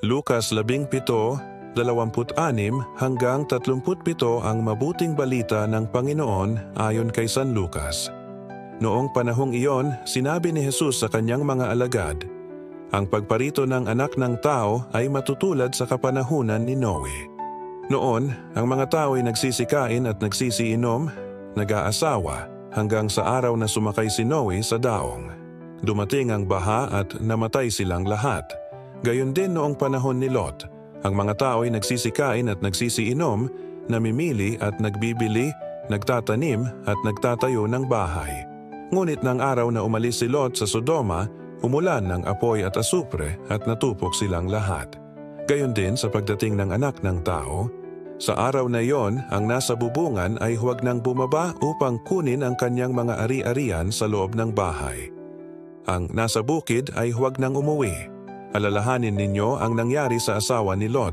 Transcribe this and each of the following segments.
Lucas 17:26 hanggang 37 ang mabuting balita ng Panginoon ayon kay San Lucas. Noong panahong iyon, sinabi ni Jesus sa kanyang mga alagad, ang pagparito ng anak ng tao ay matutulad sa kapanahunan ni Noe. Noon, ang mga tao ay nagsisikain at nagsisiinom, nag-aasawa, hanggang sa araw na sumakay si Noe sa daong. Dumating ang baha at namatay silang lahat. Gayon din noong panahon ni Lot. Ang mga tao ay nagsisikain at nagsisiinom, namimili at nagbibili, nagtatanim at nagtatayo ng bahay. Ngunit ng araw na umalis si Lot sa Sodoma, umulan ng apoy at asupre at natupok silang lahat. Gayon din sa pagdating ng anak ng tao. Sa araw na iyon, ang nasa bubungan ay huwag nang bumaba upang kunin ang kanyang mga ari-arian sa loob ng bahay. Ang nasa bukid ay huwag nang umuwi. Alalahanin ninyo ang nangyari sa asawa ni Lot.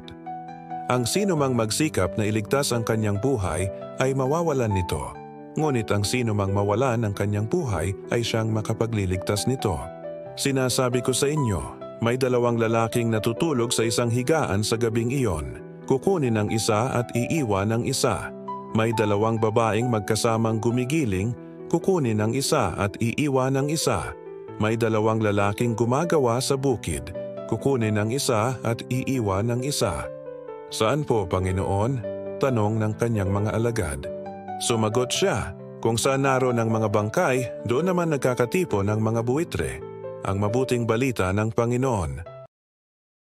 Ang sino mang magsikap na iligtas ang kanyang buhay ay mawawalan nito. Ngunit ang sino mang mawalan ng kanyang buhay ay siyang makapagliligtas nito. Sinasabi ko sa inyo, may 2 lalaking natutulog sa isang higaan sa gabing iyon. Kukunin ang isa at iiwan ang isa. May 2 babaeng magkasamang gumigiling, kukunin ang isa at iiwan ang isa. May 2 lalaking gumagawa sa bukid, kukunin ang isa at iiwan ang isa. Saan po, Panginoon? Tanong ng kanyang mga alagad. Sumagot siya, kung saan naroon ang mga bangkay, doon naman nagkakatipon ng mga buwitre. Ang mabuting balita ng Panginoon.